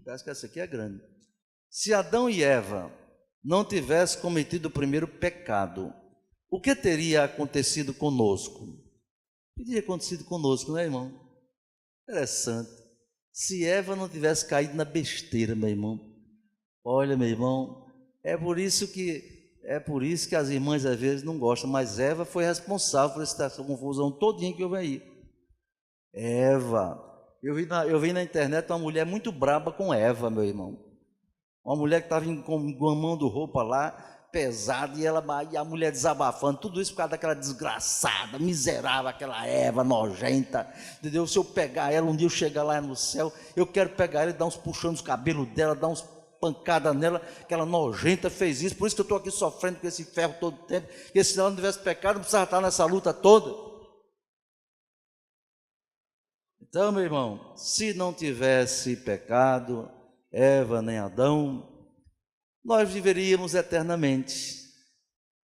Parece que essa aqui é grande. Se Adão e Eva não tivessem cometido o primeiro pecado, o que teria acontecido conosco? O que teria acontecido conosco, né, irmão? Interessante. Se Eva não tivesse caído na besteira, meu irmão. Olha, meu irmão, é por isso que as irmãs às vezes não gostam, mas Eva foi responsável por essa confusão todinha que houve aí. Eva. Eu vi na internet uma mulher muito braba com Eva, meu irmão. Uma mulher que estava engomando roupa lá, pesada, e a mulher desabafando, tudo isso por causa daquela desgraçada, miserável, aquela Eva nojenta, entendeu? Se eu pegar ela, um dia eu chegar lá no céu, eu quero pegar ela e dar uns puxões nos cabelos dela, dar uns pancadas nela, aquela nojenta fez isso, por isso que eu estou aqui sofrendo com esse ferro todo o tempo, porque se ela não tivesse pecado, não precisava estar nessa luta toda. Então, meu irmão, se não tivesse pecado, Eva nem Adão, nós viveríamos eternamente.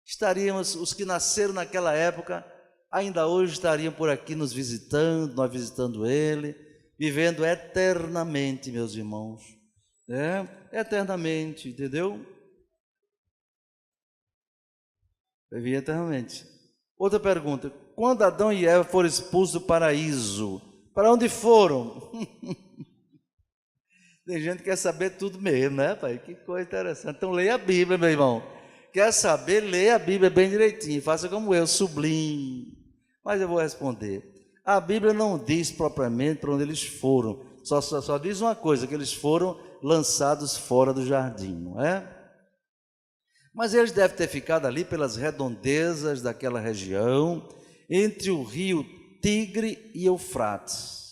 Estaríamos, os que nasceram naquela época, ainda hoje estariam por aqui nos visitando, nós visitando ele, vivendo eternamente, meus irmãos. Eternamente, entendeu? Viver eternamente. Outra pergunta: quando Adão e Eva foram expulsos do paraíso, para onde foram? Tem gente que quer saber tudo mesmo, né, pai? Que coisa interessante. Então leia a Bíblia, meu irmão. Quer saber? Leia a Bíblia bem direitinho. Faça como eu, sublime. Mas eu vou responder. A Bíblia não diz propriamente para onde eles foram. Só diz uma coisa, que eles foram lançados fora do jardim, não é? Mas eles devem ter ficado ali pelas redondezas daquela região, entre o rio Tigre e Eufrates.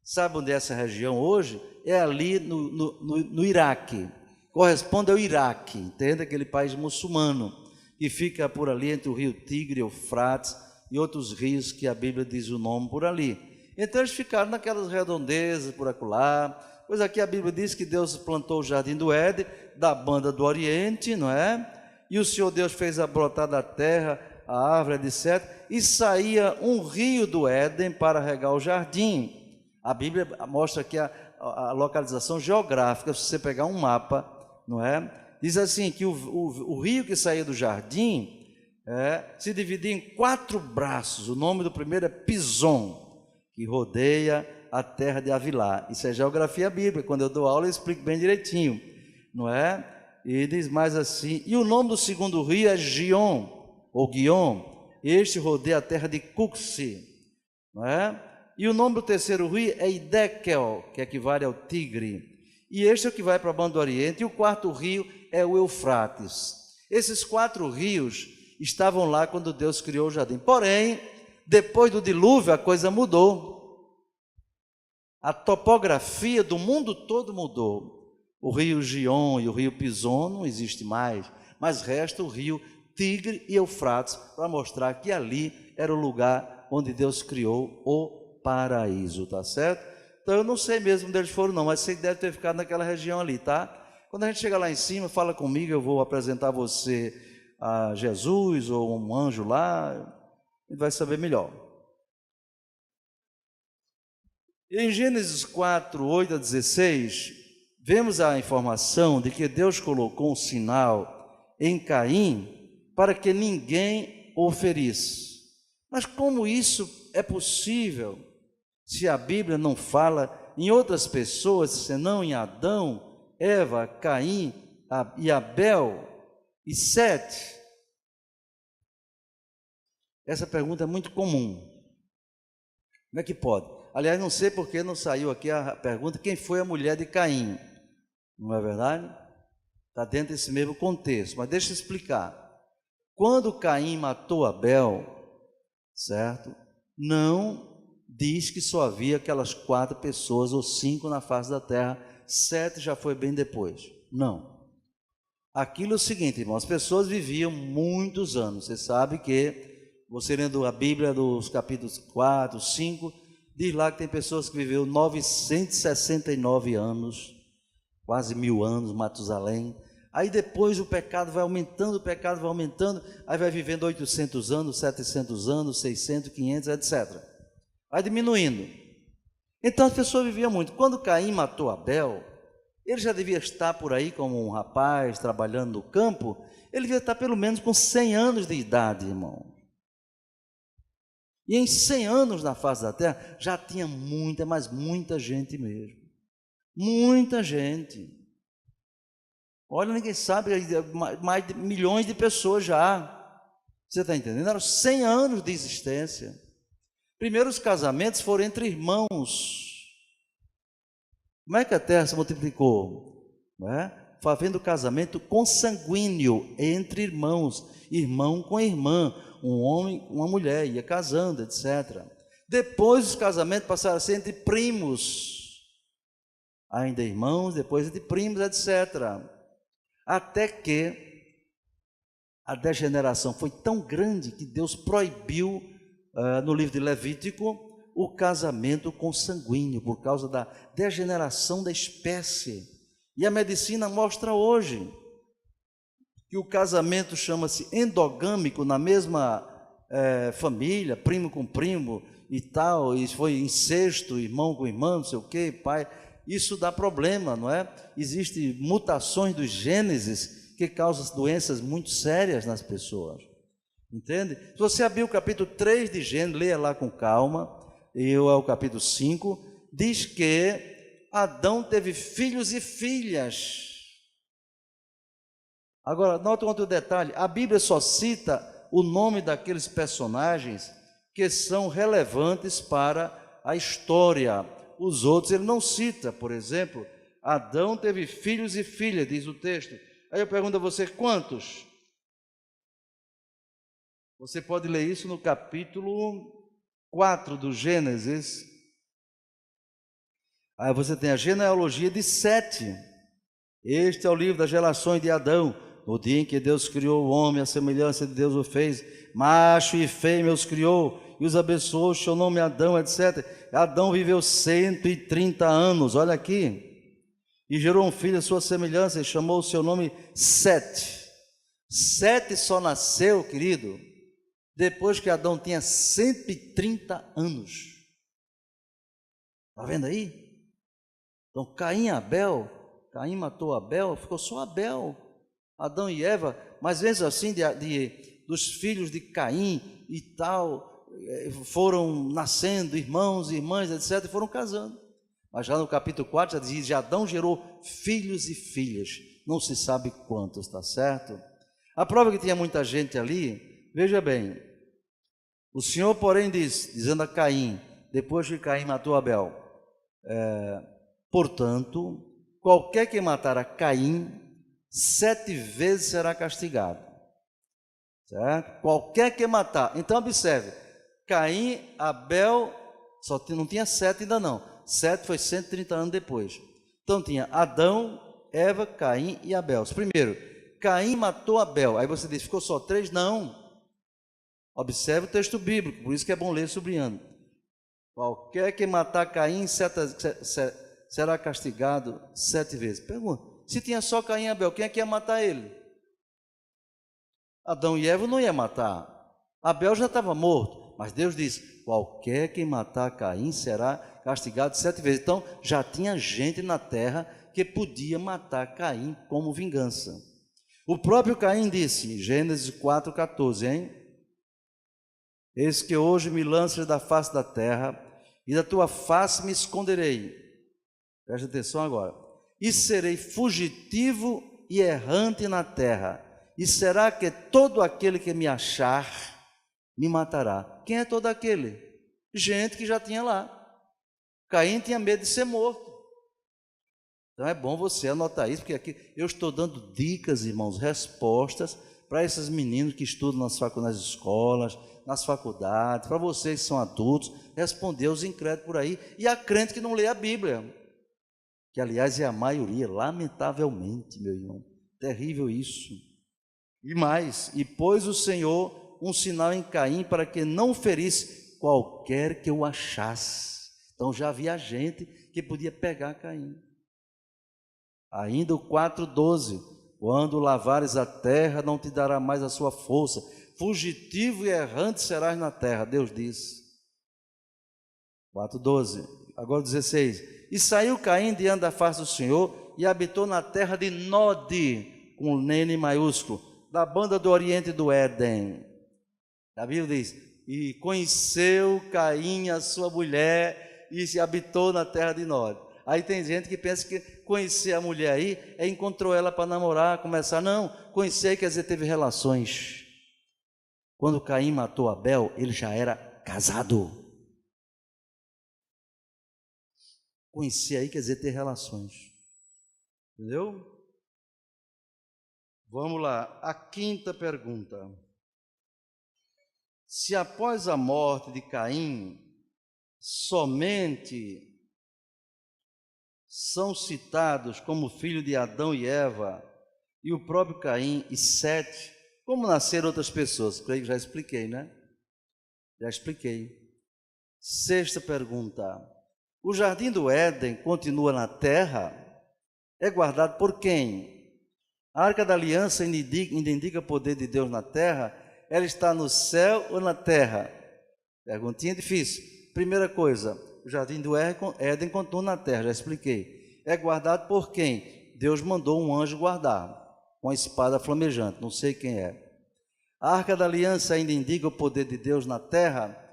Sabe onde é essa região hoje? É ali no Iraque. Corresponde ao Iraque, entende? Aquele país muçulmano que fica por ali entre o rio Tigre, Eufrates e outros rios que a Bíblia diz o nome por ali. Então eles ficaram naquelas redondezas por acolá. Pois aqui a Bíblia diz que Deus plantou o jardim do Éden, da banda do Oriente, não é? E o Senhor Deus fez brotar da terra a árvore, etc. E saía um rio do Éden para regar o jardim. A Bíblia mostra aqui a localização geográfica. Se você pegar um mapa, não é? Diz assim que o rio que saía do jardim se dividia em 4 braços. O nome do primeiro é Pison, que rodeia a terra de Avilá. Isso é geografia bíblica. Quando eu dou aula eu explico bem direitinho, não é? E diz mais assim: e o nome do segundo rio é Gion, ou Guion. Este rodeia a terra de Cuxi, não é? E o nome do terceiro rio é Idekel, que equivale ao Tigre. E este é o que vai para a banda do Oriente. E o quarto rio é o Eufrates. Esses 4 rios estavam lá quando Deus criou o jardim. Porém, depois do dilúvio, a coisa mudou. A topografia do mundo todo mudou. O rio Gion e o rio Pison não existe mais, mas resta o rio Tigre e Eufrates, para mostrar que ali era o lugar onde Deus criou o paraíso, tá certo? Então eu não sei mesmo onde eles foram não, mas sei que deve ter ficado naquela região ali, tá? Quando a gente chega lá em cima, fala comigo, eu vou apresentar você a Jesus ou um anjo lá, a gente vai saber melhor. Em Gênesis 4, 8 a 16, vemos a informação de que Deus colocou um sinal em Caim para que ninguém o ferisse. Mas como isso é possível se a Bíblia não fala em outras pessoas, senão em Adão, Eva, Caim e Abel e Sete? Essa pergunta é muito comum. Como é que pode? Aliás, não sei porque não saiu aqui a pergunta: quem foi a mulher de Caim? Não é verdade? Está dentro desse mesmo contexto, mas deixa eu explicar. Quando Caim matou Abel, certo? Não diz que só havia aquelas 4 pessoas ou 5 na face da terra, 7 já foi bem depois. Não. Aquilo é o seguinte, irmão, as pessoas viviam muitos anos. Você sabe que, você lendo a Bíblia dos capítulos 4, 5, diz lá que tem pessoas que viveram 969 anos, quase 1000 anos, Matusalém. Aí depois o pecado vai aumentando, aí vai vivendo 800 anos, 700 anos, 600, 500, etc. Vai diminuindo. Então as pessoas viviam muito. Quando Caim matou Abel, ele já devia estar por aí como um rapaz trabalhando no campo, ele devia estar pelo menos com 100 anos de idade, irmão. E em 100 anos na face da terra, já tinha muita, mas muita gente mesmo. Muita gente. Olha, ninguém sabe, mais de milhões de pessoas já. Você está entendendo? Eram 100 anos de existência. Primeiro, os casamentos foram entre irmãos. Como é que a terra se multiplicou? Não é? Fazendo casamento consanguíneo entre irmãos, irmão com irmã, um homem com uma mulher, ia casando, etc. Depois os casamentos passaram a ser entre primos, ainda irmãos, depois entre primos, etc. Até que a degeneração foi tão grande que Deus proibiu, no livro de Levítico, o casamento consanguíneo, por causa da degeneração da espécie. E a medicina mostra hoje que o casamento chama-se endogâmico, na mesma família, primo com primo e tal, e foi incesto, irmão com irmão, não sei o quê, pai. Isso dá problema, não é? Existem mutações dos genes que causam doenças muito sérias nas pessoas. Entende? Se você abrir o capítulo 3 de Gênesis, leia lá com calma, e o capítulo 5, diz que Adão teve filhos e filhas. Agora, nota outro detalhe, a Bíblia só cita o nome daqueles personagens que são relevantes para a história. Os outros ele não cita. Por exemplo, Adão teve filhos e filhas, diz o texto. Aí eu pergunto a você, quantos? Você pode ler isso no capítulo 4 do Gênesis. Aí você tem a genealogia de Sete. Este é o livro das gerações de Adão. No dia em que Deus criou o homem, a semelhança de Deus o fez, macho e fêmea os criou, e os abençoou, seu nome Adão, etc. Adão viveu 130 anos, olha aqui, e gerou um filho à sua semelhança, e chamou o seu nome Sete. Sete só nasceu, querido, depois que Adão tinha 130 anos. Está vendo aí? Então Caim e Abel, Caim matou Abel, ficou só Abel. Adão e Eva, mas vezes assim, dos filhos de Caim e tal, foram nascendo, irmãos e irmãs, etc., e foram casando. Mas já no capítulo 4 já diz, que Adão gerou filhos e filhas, não se sabe quantos, está certo? A prova que tinha muita gente ali, veja bem, o Senhor, porém, dizendo a Caim, depois que Caim matou Abel, portanto, qualquer que matar a Caim, 7 vezes será castigado, certo? Qualquer que matar. Então observe, Caim, Abel, não tinha 7 ainda não, 7 foi 130 anos depois. Então tinha Adão, Eva, Caim e Abel. Primeiro, Caim matou Abel, aí você diz, ficou só 3? Não, observe o texto bíblico, por isso que é bom ler sublinhando. Qualquer que matar Caim será castigado 7 vezes. Pergunta, se tinha só Caim e Abel, quem é que ia matar ele? Adão e Eva não ia matar. Abel já estava morto, mas Deus disse, qualquer que matar Caim será castigado 7 vezes. Então, já tinha gente na terra que podia matar Caim como vingança. O próprio Caim disse, Gênesis 4,14, hein? Eis que hoje me lanças da face da terra, e da tua face me esconderei. Preste atenção agora. E serei fugitivo e errante na terra, e será que todo aquele que me achar me matará? Quem é todo aquele? Gente que já tinha lá. Caim tinha medo de ser morto. Então é bom você anotar isso, porque aqui eu estou dando dicas, irmãos, respostas para esses meninos que estudam nas escolas, nas faculdades, para vocês que são adultos, responder aos incrédulos por aí, e a crente que não lê a Bíblia, que aliás é a maioria, lamentavelmente, meu irmão, terrível isso. E mais, e pôs o Senhor um sinal em Caim para que não ferisse qualquer que o achasse. Então já havia gente que podia pegar Caim. Ainda o 4,12, quando lavares a terra, não te dará mais a sua força, fugitivo e errante serás na terra, Deus disse. 4,12, Agora 16. E saiu Caim diante da face do Senhor e habitou na terra de Nod, com N maiúsculo, da banda do oriente do Éden. A Bíblia diz: e conheceu Caim a sua mulher e se habitou na terra de Nod. Aí tem gente que pensa que conhecer a mulher aí encontrou ela para namorar, começar. Não, conhecer quer dizer teve relações. Quando Caim matou Abel, ele já era casado. Conhecer aí quer dizer ter relações. Entendeu? Vamos lá, a quinta pergunta. Se após a morte de Caim, somente são citados como filho de Adão e Eva, e o próprio Caim e Sete, como nasceram outras pessoas? Creio que já expliquei, né? Já expliquei. Sexta pergunta. O jardim do Éden continua na terra? É guardado por quem? A arca da aliança indica o poder de Deus na terra. Ela está no céu ou na terra? Perguntinha difícil. Primeira coisa, o jardim do Éden continua na terra, já expliquei. É guardado por quem? Deus mandou um anjo guardar, com a espada flamejante, não sei quem é. A arca da aliança ainda indica o poder de Deus na terra?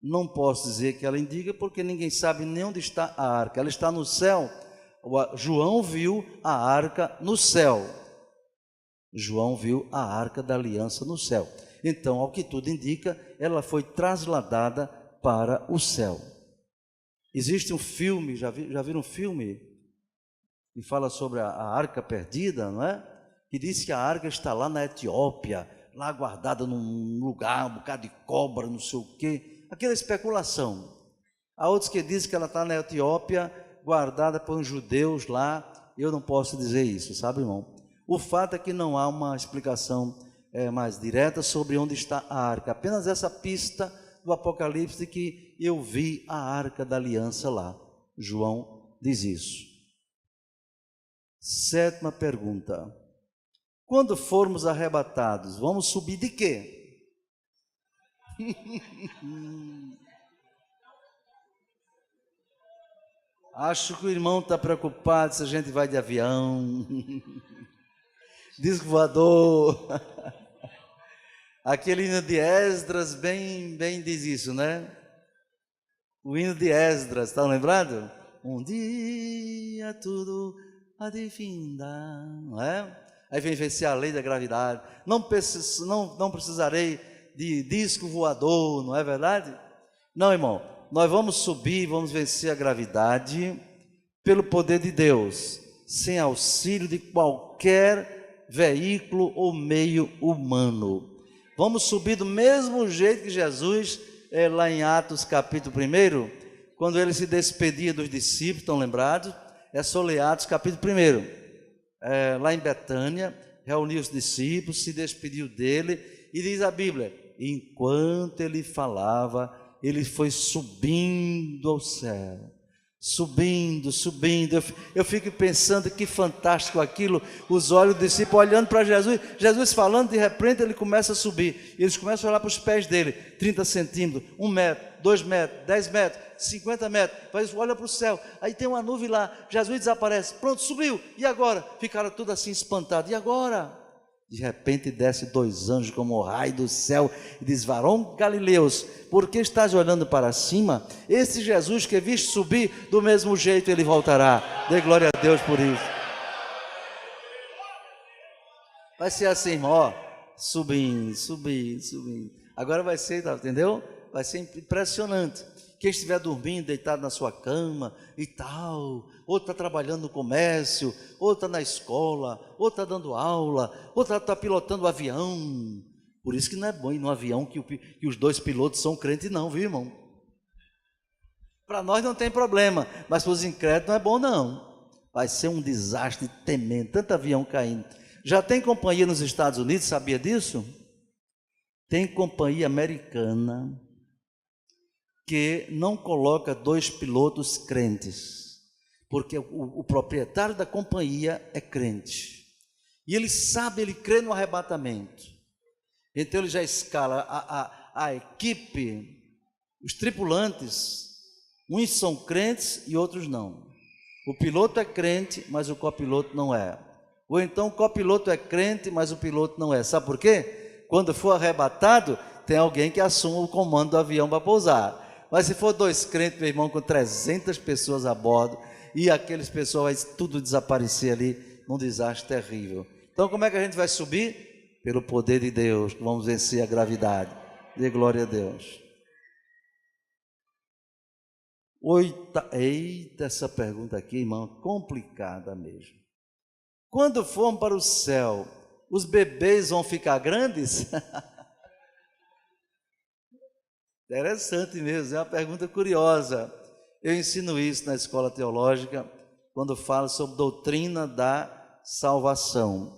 Não posso dizer que ela indica, porque ninguém sabe nem onde está a arca. Ela está no céu. João viu a arca no céu. João viu a arca da aliança no céu. Então, ao que tudo indica, ela foi trasladada para o céu. Existe um filme, já viram um filme que fala sobre a arca perdida, não é? Que diz que a arca está lá na Etiópia, lá guardada num lugar, um bocado de cobra, não sei o quê. Aquela especulação. Há outros que dizem que ela está na Etiópia, guardada por uns judeus lá. Eu não posso dizer isso, sabe, irmão? O fato é que não há uma explicação mais direta sobre onde está a arca. Apenas essa pista do Apocalipse de que eu vi a arca da aliança lá. João diz isso. Sétima pergunta. Quando formos arrebatados, vamos subir de quê? Acho que o irmão está preocupado se a gente vai de avião. Disco voador. Aquele hino de Esdras bem diz isso, né? O hino de Esdras, está lembrado? Um dia tudo há de findar, não é? Aí vem vencer a lei da gravidade. Não precisarei de disco voador, não é verdade? Não, irmão, nós vamos subir, vamos vencer a gravidade pelo poder de Deus, sem auxílio de qualquer veículo ou meio humano. Vamos subir do mesmo jeito que Jesus, lá em Atos capítulo 1, quando ele se despedia dos discípulos, estão lembrados? É só ler Atos capítulo 1, lá em Betânia, reuniu os discípulos, se despediu dele, e diz a Bíblia, enquanto ele falava, ele foi subindo ao céu, subindo, eu fico pensando que fantástico aquilo, os olhos do discípulo olhando para Jesus falando, de repente ele começa a subir, e eles começam a olhar para os pés dele, 30 centímetros, 1 metro, 2 metros, 10 metros, 50 metros, olha para o céu, aí tem uma nuvem lá, Jesus desaparece, pronto, subiu, e agora? Ficaram tudo assim espantados, e agora? De repente desce 2 anjos como o raio do céu e diz, varão Galileus, por que estás olhando para cima? Esse Jesus que viste subir, do mesmo jeito ele voltará. Dê glória a Deus por isso. Vai ser assim, irmão, ó, subindo. Agora vai ser, tá, entendeu? Vai ser impressionante. Quem estiver dormindo, deitado na sua cama e tal, outro está trabalhando no comércio, outro está na escola, outro está dando aula, outro está pilotando o avião. Por isso que não é bom ir no avião que os 2 pilotos são crentes não, viu, irmão? Para nós não tem problema, mas para os incrédulos não é bom não. Vai ser um desastre tremendo, tanto avião caindo. Já tem companhia nos Estados Unidos, sabia disso? Tem companhia americana que não coloca 2 pilotos crentes, porque o proprietário da companhia é crente, e ele sabe, ele crê no arrebatamento, então ele já escala a equipe, os tripulantes, Uns são crentes e outros não. O piloto é crente, mas o copiloto não é. Ou então o copiloto é crente, mas o piloto não é. Sabe por quê? Quando for arrebatado, tem alguém que assuma o comando do avião para pousar. Mas se for 2 crentes, meu irmão, com 300 pessoas a bordo, e aqueles pessoas vai tudo desaparecer ali, num desastre terrível. Então como é que a gente vai subir? Pelo poder de Deus, vamos vencer a gravidade. Dê glória a Deus. Eita, essa pergunta aqui, irmão, complicada mesmo. Quando formos para o céu, os bebês vão ficar grandes? Interessante mesmo, é uma pergunta curiosa. Eu ensino isso na escola teológica, quando falo sobre doutrina da salvação.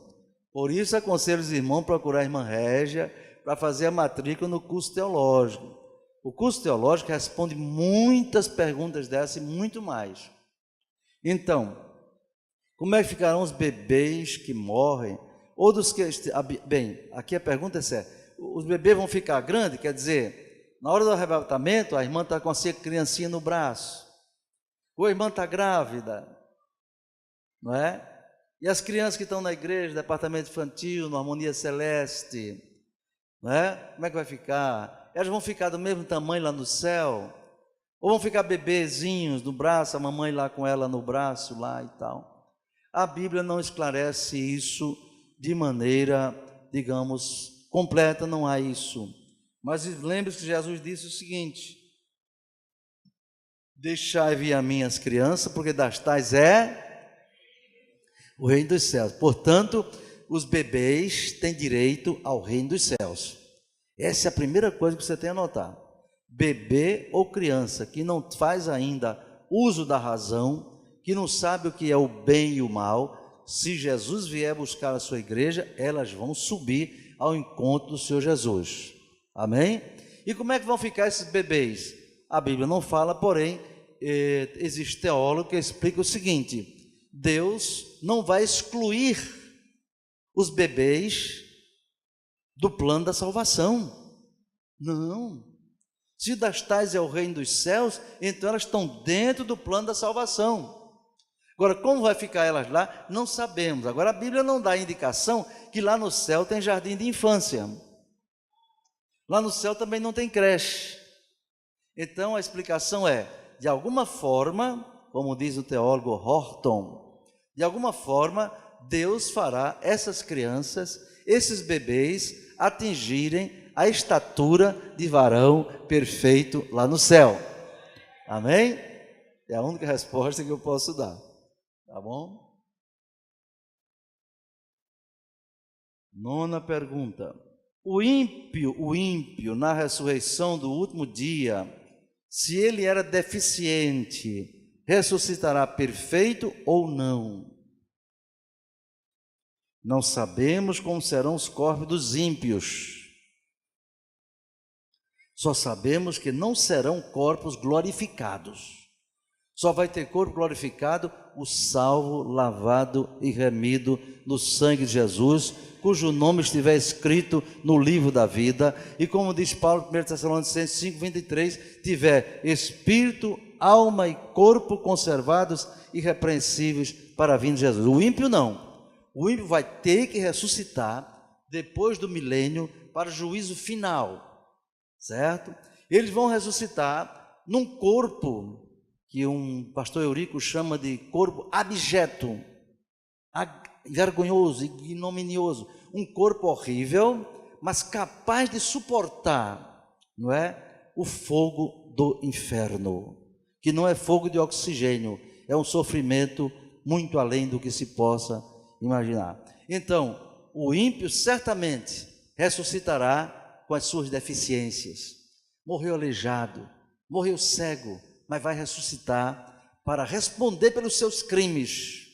Por isso, aconselho os irmãos a procurar a irmã Régia para fazer a matrícula no curso teológico. O curso teológico responde muitas perguntas dessas e muito mais. Então, como é que ficarão os bebês que morrem? Ou dos que... Bem, aqui a pergunta é séria. Os bebês vão ficar grandes? Quer dizer, na hora do arrebatamento, a irmã está com a sua criancinha no braço. Ou a irmã está grávida. Não é? E as crianças que estão na igreja, departamento infantil, no Harmonia Celeste, não é? Como é que vai ficar? Elas vão ficar do mesmo tamanho lá no céu? Ou vão ficar bebezinhos no braço, a mamãe lá com ela no braço lá e tal? A Bíblia não esclarece isso de maneira, digamos, completa, não há isso. Mas lembre-se que Jesus disse o seguinte: deixai vir a mim as crianças, porque das tais é o reino dos céus. Portanto, os bebês têm direito ao reino dos céus. Essa é a primeira coisa que você tem a notar. Bebê ou criança que não faz ainda uso da razão, que não sabe o que é o bem e o mal, se Jesus vier buscar a sua igreja, elas vão subir ao encontro do Senhor Jesus. Amém? E como é que vão ficar esses bebês? A Bíblia não fala, porém, existe teólogo que explica o seguinte: Deus não vai excluir os bebês do plano da salvação. Não. Se das tais é o reino dos céus, então elas estão dentro do plano da salvação. Agora, como vai ficar elas lá, não sabemos. Agora, a Bíblia não dá indicação que lá no céu tem jardim de infância. Lá no céu também não tem creche. Então, a explicação é, de alguma forma, como diz o teólogo Horton, de alguma forma, Deus fará essas crianças, esses bebês, atingirem a estatura de varão perfeito lá no céu. Amém? É a única resposta que eu posso dar. Tá bom? 9ª pergunta. O ímpio na ressurreição do último dia, se ele era deficiente, ressuscitará perfeito ou não? Não sabemos como serão os corpos dos ímpios. Só sabemos que não serão corpos glorificados. Só vai ter corpo glorificado o salvo, lavado e remido no sangue de Jesus, cujo nome estiver escrito no livro da vida. E como diz Paulo, 1 Tessalonicenses 5:23, tiver espírito, alma e corpo conservados irrepreensíveis para a vinda de Jesus. O ímpio não. O ímpio vai ter que ressuscitar depois do milênio para o juízo final, certo? Eles vão ressuscitar num corpo que um pastor Eurico chama de corpo abjeto, vergonhoso, ignominioso, um corpo horrível, mas capaz de suportar, não é, o fogo do inferno, que não é fogo de oxigênio, é um sofrimento muito além do que se possa imaginar. Então, o ímpio certamente ressuscitará com as suas deficiências. Morreu aleijado, morreu cego, mas vai ressuscitar para responder pelos seus crimes,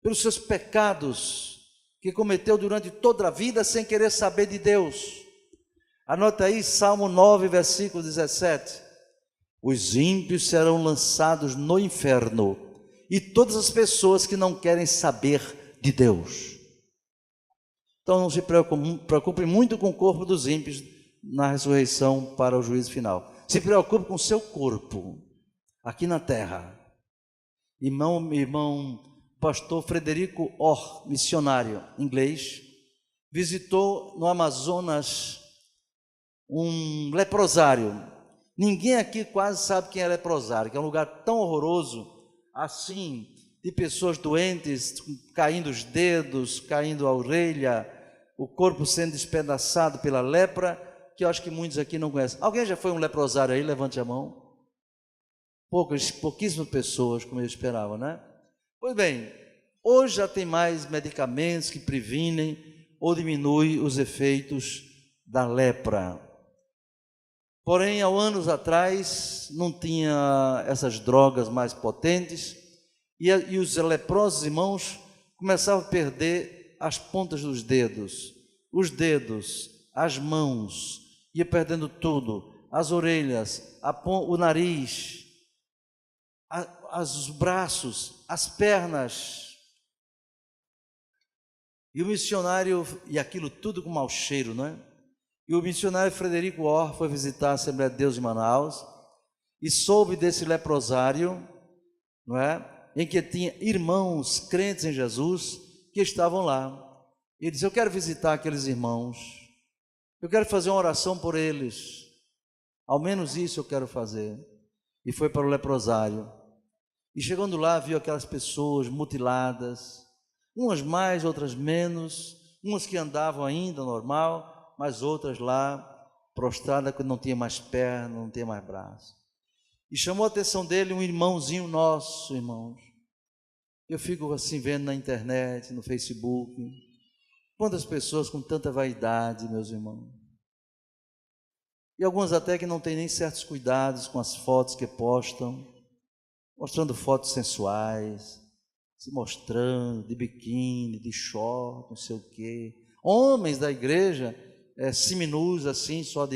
pelos seus pecados que cometeu durante toda a vida sem querer saber de Deus. Anota aí Salmo 9, versículo 17. Os ímpios serão lançados no inferno, e todas as pessoas que não querem saber de Deus. Então não se preocupe muito com o corpo dos ímpios na ressurreição para o juízo final. Se preocupe com o seu corpo. aqui na terra. Irmão pastor Frederico Orr, missionário inglês, visitou no Amazonas um leprosário. Ninguém aqui quase sabe quem é leprosário, que é um lugar tão horroroso, assim, de pessoas doentes, caindo os dedos, caindo a orelha, o corpo sendo despedaçado pela lepra, que eu acho que muitos aqui não conhecem. Alguém já foi um leprosário aí? Levante a mão. Pouquíssimas pessoas, como eu esperava, né? Pois bem, hoje já tem mais medicamentos que previnem ou diminuem os efeitos da lepra. Porém, há anos atrás, não tinha essas drogas mais potentes e os leprosos irmãos começavam a perder as pontas dos dedos, os dedos, as mãos, ia perdendo tudo, as orelhas, o nariz, os braços, as pernas. E o missionário, e aquilo tudo com mau cheiro, não é? E o missionário Frederico Orr foi visitar a Assembleia de Deus em Manaus e soube desse leprosário, não é? Em que tinha irmãos crentes em Jesus que estavam lá. Ele disse: eu quero visitar aqueles irmãos, eu quero fazer uma oração por eles, ao menos isso eu quero fazer. E foi para o leprosário. E chegando lá, viu aquelas pessoas mutiladas, umas mais, outras menos, umas que andavam ainda normal, mas outras lá, prostradas, que não tinha mais perna, não tinha mais braço. E chamou a atenção dele um irmãozinho nosso, irmãos. Eu fico assim vendo na internet, no Facebook, quantas pessoas com tanta vaidade, meus irmãos. E algumas até que não têm nem certos cuidados com as fotos que postam, mostrando fotos sensuais, se mostrando de biquíni, de short, não sei o quê. Homens da igreja, seminus assim, só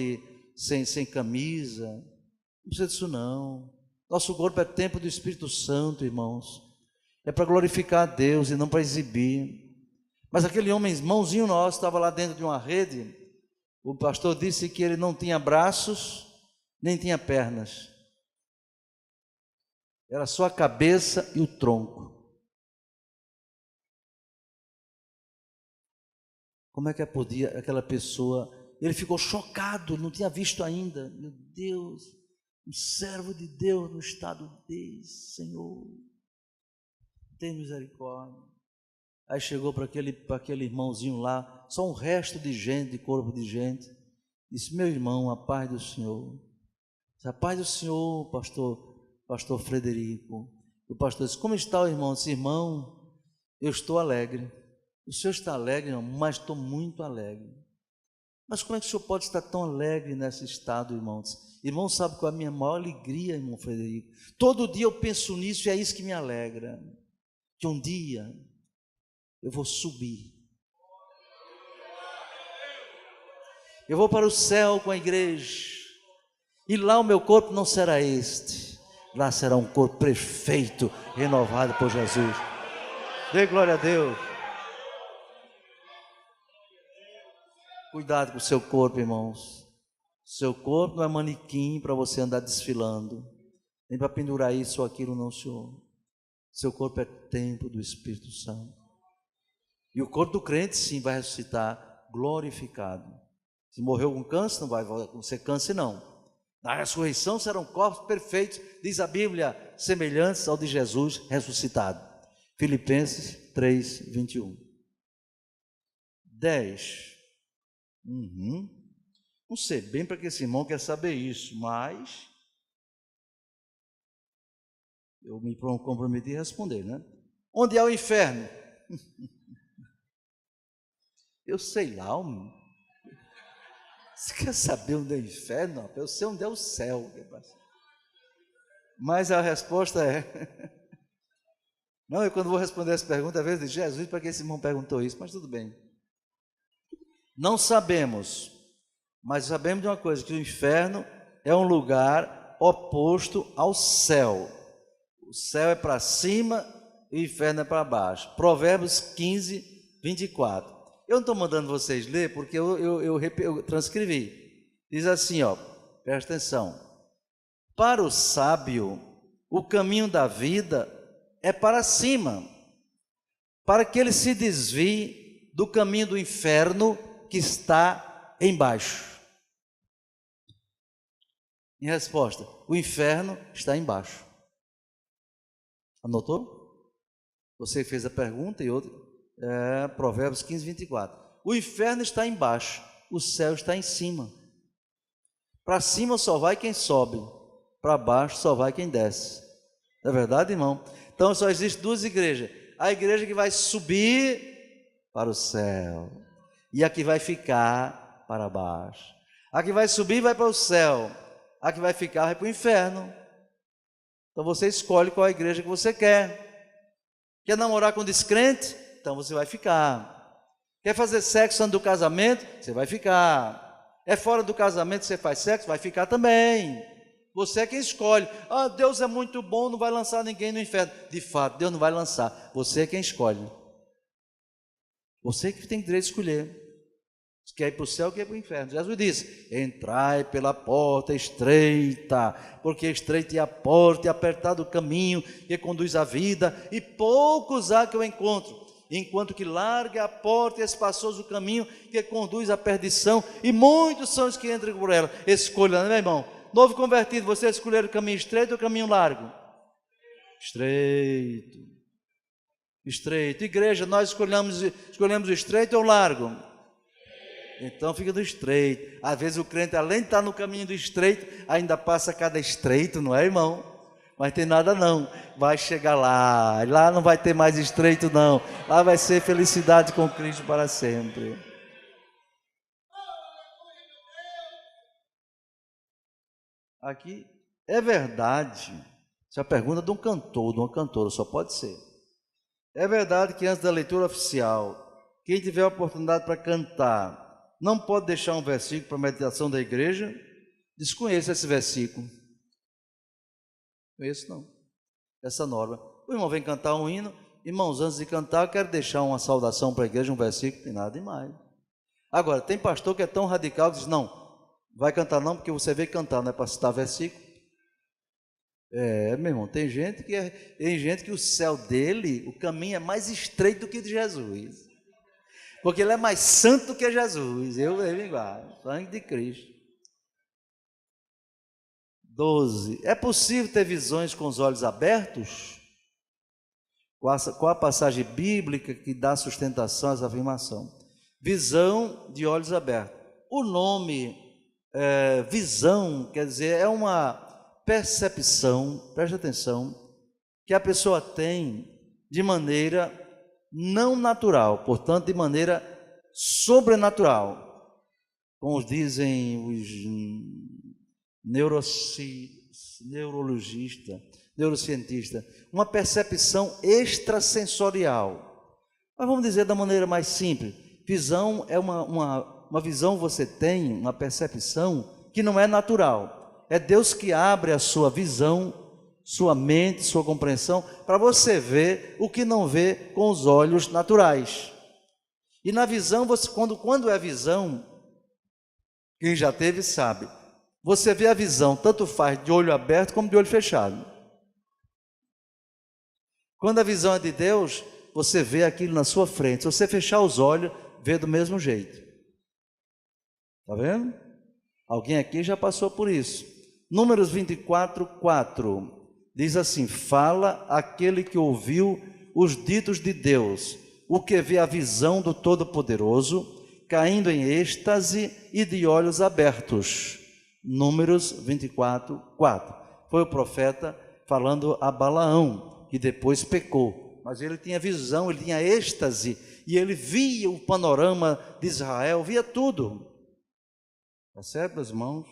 sem camisa. Não precisa disso não. Nosso corpo é templo do Espírito Santo, irmãos. É para glorificar a Deus e não para exibir. Mas aquele homem, irmãozinho nosso, estava lá dentro de uma rede. O pastor disse que ele não tinha braços, nem tinha pernas. Era só a cabeça e o tronco. Como é que podia aquela pessoa? Ele ficou chocado, não tinha visto ainda. Meu Deus, um servo de Deus no estado desse, Senhor, tem misericórdia. Aí chegou para aquele irmãozinho lá, só um resto de gente, de corpo de gente. Disse: meu irmão, a paz do Senhor. A paz do Senhor, pastor Frederico. O pastor disse: como está o irmão? Disse: irmão, eu estou alegre. O senhor está alegre, irmão? Mas estou muito alegre. Mas como é que o senhor pode estar tão alegre nesse estado, irmão? Disse: irmão, sabe qual é a minha maior alegria, irmão Frederico? Todo dia eu penso nisso e é isso que me alegra. Que um dia eu vou subir. Eu vou para o céu com a igreja. E lá o meu corpo não será este. Lá será um corpo perfeito, renovado por Jesus. Dê glória a Deus. Cuidado com o seu corpo, irmãos. Seu corpo não é manequim para você andar desfilando, nem para pendurar isso ou aquilo, não, Senhor. Seu corpo é templo do Espírito Santo. E o corpo do crente, sim, vai ressuscitar glorificado. Se morreu com câncer, não vai ser câncer, não. Na ressurreição serão corpos perfeitos, diz a Bíblia, semelhantes ao de Jesus ressuscitado. Filipenses 3, 21. 10. Não sei bem para que esse irmão quer saber isso, mas eu me comprometi a responder, né? Onde é o inferno? Eu sei lá, você quer saber onde é o inferno? Não, eu sei onde é o céu. Mas a resposta é... Não, eu quando vou responder essa pergunta, às vezes eu digo: Jesus, para que esse irmão perguntou isso? Mas tudo bem. Não sabemos, mas sabemos de uma coisa, que o inferno é um lugar oposto ao céu. O céu é para cima e o inferno é para baixo. Provérbios 15, 24. Eu não estou mandando vocês ler, porque eu transcrevi. Diz assim, ó, presta atenção. Para o sábio, o caminho da vida é para cima, para que ele se desvie do caminho do inferno que está embaixo. Em resposta, o inferno está embaixo. Anotou? Você fez a pergunta e outra. Provérbios 15, 24. O inferno está embaixo, o céu está em cima. Para cima só vai quem sobe, para baixo só vai quem desce. Não é verdade, irmão? Então só existem duas igrejas. A igreja que vai subir para o céu e a que vai ficar para baixo. A que vai subir vai para o céu, a que vai ficar vai para o inferno. Então você escolhe qual é a igreja que você quer. Quer namorar com descrente? Então você vai ficar. Quer fazer sexo antes do casamento? Você vai ficar. É fora do casamento que você faz sexo? Vai ficar também. Você é quem escolhe. Deus é muito bom, não vai lançar ninguém no inferno. De fato, Deus não vai lançar. Você é quem escolhe. Você que tem direito de escolher. Se quer ir para o céu, quer ir para o inferno. Jesus disse: entrai pela porta estreita, porque estreita é a porta e apertado o caminho que conduz à vida, e poucos há que eu encontro. Enquanto que larga a porta e espaçoso o caminho que conduz à perdição, e muitos são os que entram por ela. Escolha, não é, irmão? Novo convertido, você escolher o caminho estreito ou o caminho largo? Estreito. Estreito. Igreja, nós escolhemos o estreito ou o largo? Então fica do estreito. Às vezes o crente, além de estar no caminho do estreito, ainda passa cada estreito, não é, irmão? Mas tem nada não, vai chegar lá não vai ter mais estreito não, lá vai ser felicidade com Cristo para sempre. Aqui é verdade, isso é a pergunta de um cantor, de uma cantora, só pode ser. É verdade que antes da leitura oficial, quem tiver a oportunidade para cantar, não pode deixar um versículo para a meditação da igreja? Desconheço esse versículo. Conheço não, essa norma. O irmão vem cantar um hino, irmãos, antes de cantar, eu quero deixar uma saudação para a igreja, um versículo, tem nada demais. Agora, tem pastor que é tão radical que diz: não, vai cantar não, porque você veio cantar, não é para citar versículo. Meu irmão, tem gente que o céu dele, o caminho é mais estreito do que de Jesus, porque ele é mais santo que Jesus. Eu igual, sangue de Cristo. 12. É possível ter visões com os olhos abertos? Qual a passagem bíblica que dá sustentação a essa afirmação? Visão de olhos abertos. O nome visão, quer dizer, é uma percepção, preste atenção, que a pessoa tem de maneira não natural, portanto, de maneira sobrenatural. Como dizem os neurocientista, uma percepção extrasensorial. Mas vamos dizer da maneira mais simples: visão é uma visão, você tem uma percepção que não é natural. É Deus que abre a sua visão, sua mente, sua compreensão, para você ver o que não vê com os olhos naturais. E na visão, quando é visão, quem já teve sabe, você vê a visão, tanto faz de olho aberto como de olho fechado. Quando a visão é de Deus, você vê aquilo na sua frente. Se você fechar os olhos, vê do mesmo jeito. Está vendo? Alguém aqui já passou por isso. Números 24, 4. Diz assim: fala aquele que ouviu os ditos de Deus, o que vê a visão do Todo-Poderoso, caindo em êxtase e de olhos abertos. Números 24, 4. Foi o profeta falando a Balaão, que depois pecou. Mas ele tinha visão, ele tinha êxtase, e ele via o panorama de Israel, via tudo. Está certo, meus irmãos?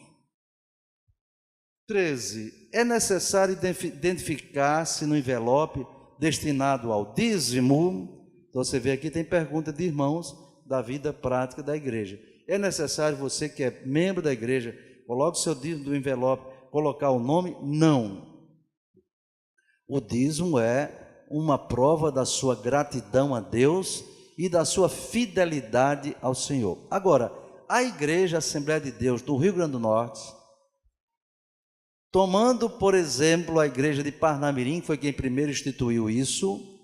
13. É necessário identificar-se no envelope destinado ao dízimo. Então você vê aqui, tem pergunta de irmãos da vida prática da igreja. É necessário você que é membro da igreja, coloque o seu dízimo no envelope, colocar o nome? Não. O dízimo é uma prova da sua gratidão a Deus e da sua fidelidade ao Senhor. Agora, a Igreja Assembleia de Deus do Rio Grande do Norte, Tomando, por exemplo, a igreja de Parnamirim, que foi quem primeiro instituiu isso,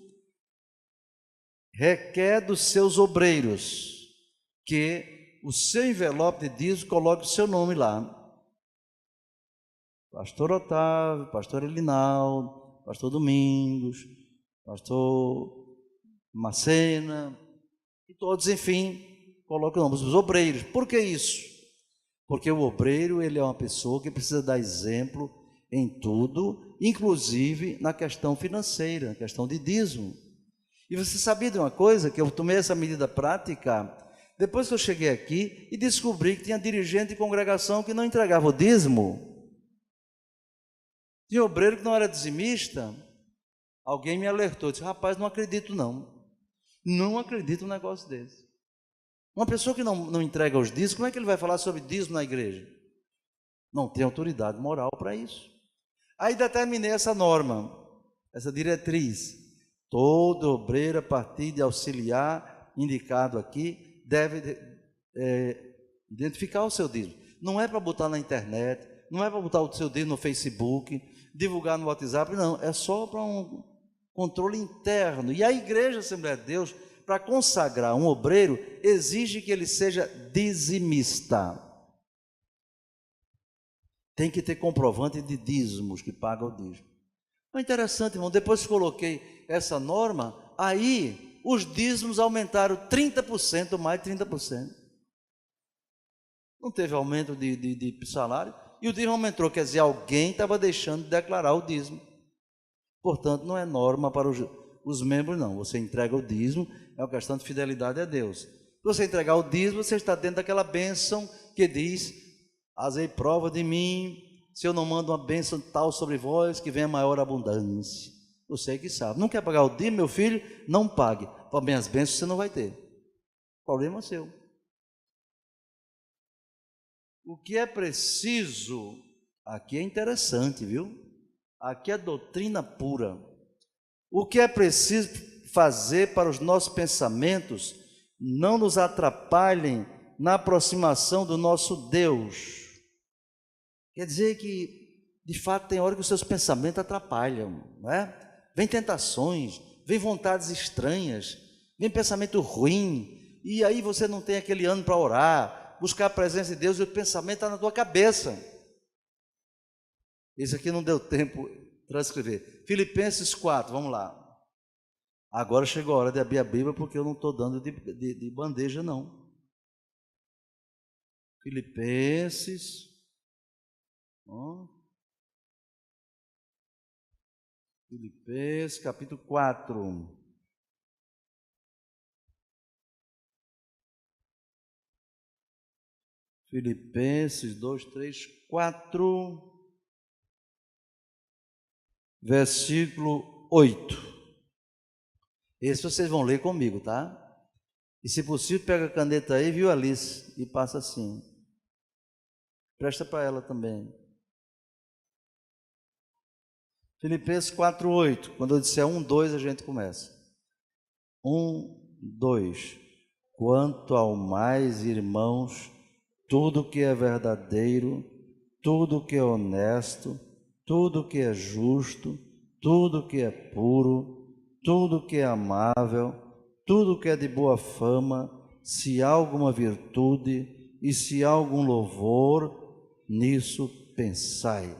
requer dos seus obreiros que o seu envelope de dízimo coloque o seu nome lá. Pastor Otávio, pastor Elinaldo, pastor Domingos, pastor Macena, e todos, enfim, colocam os obreiros. Por que isso? Porque o obreiro, ele é uma pessoa que precisa dar exemplo em tudo, inclusive na questão financeira, na questão de dízimo. E você sabia de uma coisa, que eu tomei essa medida prática depois que eu cheguei aqui e descobri que tinha dirigente de congregação que não entregava o dízimo. Tinha obreiro que não era dizimista. Alguém me alertou, disse: rapaz, não acredito não. Não acredito num negócio desse. Uma pessoa que não entrega os dízimos, como é que ele vai falar sobre dízimo na igreja? Não tem autoridade moral para isso. Aí determinei essa norma, essa diretriz. Todo obreiro, a partir de auxiliar indicado aqui, deve identificar o seu dízimo. Não é para botar na internet, não é para botar o seu dízimo no Facebook, divulgar no WhatsApp, não. É só para um controle interno. E a igreja Assembleia de Deus, para consagrar um obreiro, exige que ele seja dizimista. Tem que ter comprovante de dízimos, que paga o dízimo. É interessante, irmão, depois que coloquei essa norma, aí os dízimos aumentaram 30%, mais de 30%. Não teve aumento de salário, e o dízimo aumentou, quer dizer, alguém estava deixando de declarar o dízimo. Portanto, não é norma para os membros, não. Você entrega o dízimo, é uma questão de fidelidade a Deus. Se você entregar o dízimo, você está dentro daquela bênção que diz: fazei prova de mim, se eu não mando uma bênção tal sobre vós, que venha maior abundância. Você que sabe. Não quer pagar o dízimo, meu filho? Não pague. Também as bênçãos você não vai ter. O problema é seu. O que é preciso, aqui é interessante, viu? Aqui é doutrina pura. O que é preciso fazer para os nossos pensamentos não nos atrapalhem na aproximação do nosso Deus? Quer dizer que, de fato, tem hora que os seus pensamentos atrapalham, não é? Vem tentações, vem vontades estranhas, vem pensamento ruim, e aí você não tem aquele ânimo para orar, buscar a presença de Deus, e o pensamento está na tua cabeça. Esse aqui não deu tempo de transcrever. Filipenses 4, vamos lá. Agora chegou a hora de abrir a Bíblia, porque eu não estou dando de bandeja, não. Filipenses. Filipenses, capítulo 4. Filipenses 2, 3, 4. Versículo 8. Esse vocês vão ler comigo, tá? E se possível, pega a caneta aí, viu, Alice? E passa assim. Presta para ela também. Filipenses 4, 8. Quando eu disser 1, 2, a gente começa. 1, 2. Quanto ao mais, irmãos, tudo que é verdadeiro, tudo que é honesto, tudo que é justo, tudo que é puro, tudo que é amável, tudo que é de boa fama, se há alguma virtude e se há algum louvor, nisso pensai.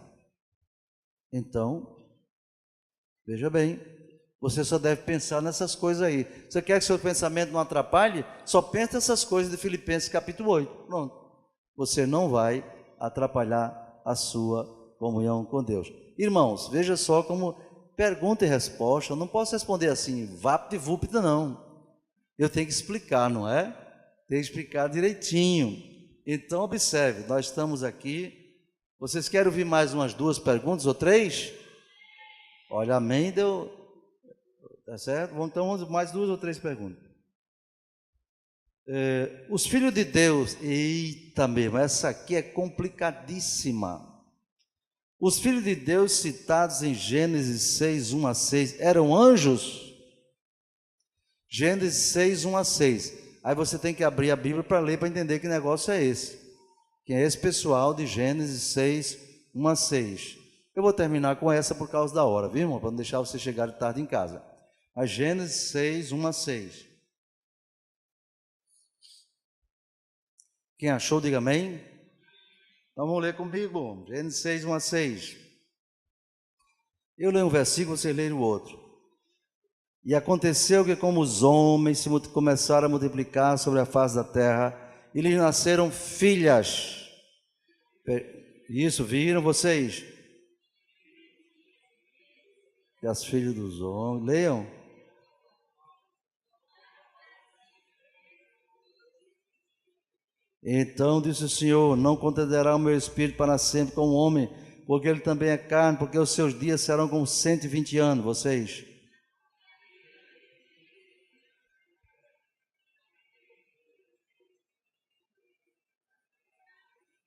Então, veja bem, você só deve pensar nessas coisas aí. Você quer que seu pensamento não atrapalhe? Só pense nessas coisas de Filipenses capítulo 8. Pronto. Você não vai atrapalhar a sua comunhão com Deus. Irmãos, veja só como pergunta e resposta. Eu não posso responder assim, vapt-vupt, não. Eu tenho que explicar, não é? Tenho que explicar direitinho. Então, observe, nós estamos aqui. Vocês querem ouvir mais umas 2 perguntas ou 3? Olha, amém, deu. Tá certo? Então, mais 2 ou 3 perguntas. Os filhos de Deus, eita mesmo, essa aqui é complicadíssima. Os filhos de Deus citados em Gênesis 6, 1 a 6, eram anjos? Gênesis 6, 1 a 6. Aí você tem que abrir a Bíblia para ler, para entender que negócio é esse. Quem é esse pessoal de Gênesis 6, 1 a 6? Eu vou terminar com essa por causa da hora, viu, irmão? Para não deixar você chegar de tarde em casa. Mas Gênesis 6, 1 a 6. Quem achou, diga amém. Então vamos ler comigo. Gênesis 6, 1 a 6. Eu leio um versículo, você lê o outro. E aconteceu que, como os homens começaram a multiplicar sobre a face da terra, e lhes nasceram filhas. Isso, viram vocês? E as filhas dos homens, leiam. Então disse o Senhor: não contenderá o meu espírito para sempre com o homem, porque ele também é carne, porque os seus dias serão como 120 anos, vocês.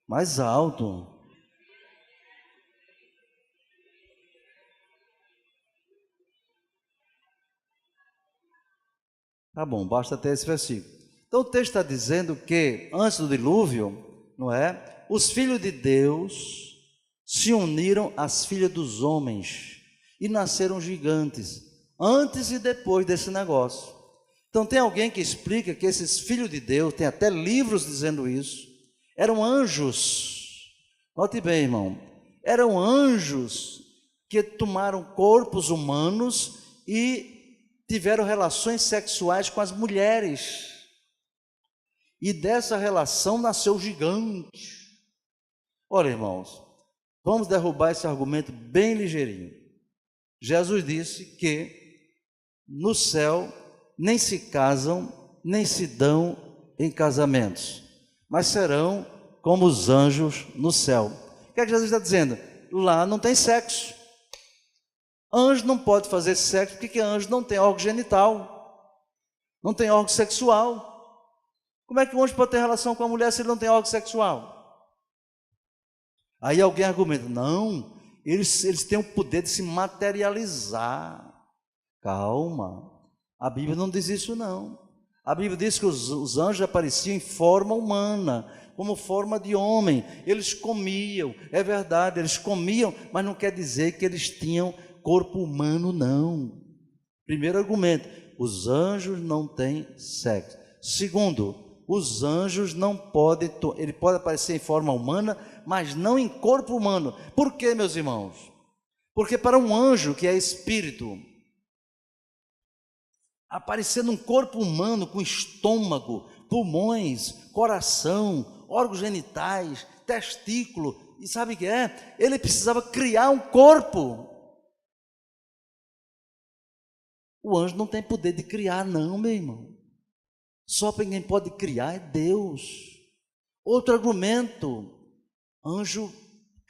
Mais alto. Tá bom, basta ter esse versículo. Então o texto está dizendo que antes do dilúvio, não é? Os filhos de Deus se uniram às filhas dos homens e nasceram gigantes, antes e depois desse negócio. Então tem alguém que explica que esses filhos de Deus, tem até livros dizendo isso, eram anjos. Note bem, irmão, eram anjos que tomaram corpos humanos e tiveram relações sexuais com as mulheres. E dessa relação nasceu o gigante. Olha, irmãos, vamos derrubar esse argumento bem ligeirinho. Jesus disse que no céu nem se casam, nem se dão em casamentos, mas serão como os anjos no céu. O que é que Jesus está dizendo? Lá não tem sexo. Anjo não pode fazer sexo, porque anjo não tem órgão genital, não tem órgão sexual. Como é que um anjo pode ter relação com a mulher se ele não tem órgão sexual? Aí alguém argumenta, não, eles têm o poder de se materializar. Calma, a Bíblia não diz isso não. A Bíblia diz que os anjos apareciam em forma humana, como forma de homem. Eles comiam, é verdade, eles comiam, mas não quer dizer que eles tinham corpo humano, não. Primeiro argumento, os anjos não têm sexo. Segundo, os anjos não podem, ele pode aparecer em forma humana, mas não em corpo humano. Por quê, meus irmãos? Porque para um anjo que é espírito, aparecer num corpo humano com estômago, pulmões, coração, órgãos genitais, testículo, e sabe o que é? Ele precisava criar um corpo. O anjo não tem poder de criar, não, meu irmão. Só quem pode criar é Deus. Outro argumento: anjo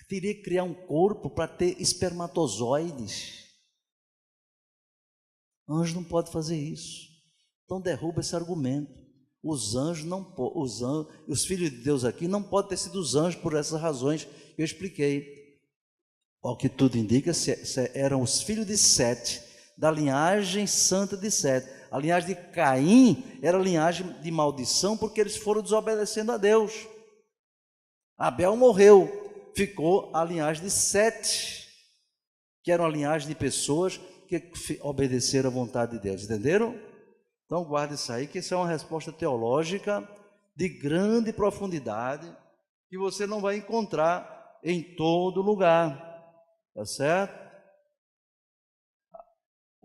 teria que criar um corpo para ter espermatozoides. Anjo não pode fazer isso. Então derruba esse argumento. Os anjos não os filhos de Deus aqui não podem ter sido os anjos por essas razões que eu expliquei. Ao que tudo indica, eram os filhos de Sete, da linhagem santa de Sete. A linhagem de Caim era a linhagem de maldição, porque eles foram desobedecendo a Deus. Abel morreu, ficou a linhagem de Sete, que era uma linhagem de pessoas que obedeceram à vontade de Deus, entenderam? Então guarde isso aí, que isso é uma resposta teológica de grande profundidade, que você não vai encontrar em todo lugar, tá certo?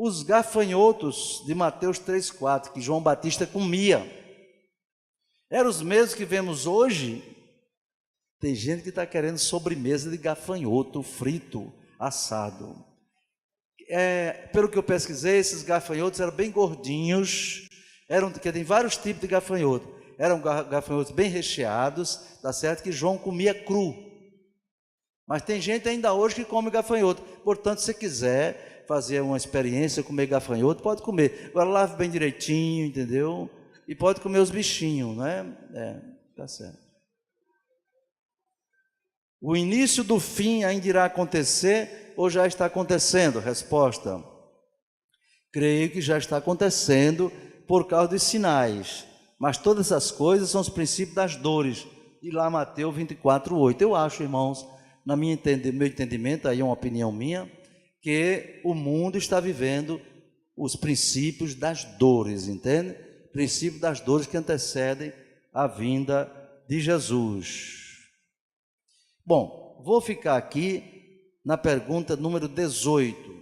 Os gafanhotos de Mateus 3,4, que João Batista comia, eram os mesmos que vemos hoje. Tem gente que está querendo sobremesa de gafanhoto frito, assado. Pelo que eu pesquisei, esses gafanhotos eram bem gordinhos, porque tem vários tipos de gafanhoto. Eram gafanhotos bem recheados, tá certo? Que João comia cru. Mas tem gente ainda hoje que come gafanhoto. Portanto, se quiser fazer uma experiência, comer gafanhoto, pode comer. Agora lave bem direitinho, entendeu? E pode comer os bichinhos, né? Tá certo. O início do fim ainda irá acontecer ou já está acontecendo? Resposta: creio que já está acontecendo por causa dos sinais. Mas todas essas coisas são os princípios das dores. E lá Mateus 24:8. Eu acho, irmãos, meu entendimento, aí é uma opinião minha, que o mundo está vivendo os princípios das dores, entende? Princípio das dores que antecedem a vinda de Jesus. Bom, vou ficar aqui na pergunta número 18.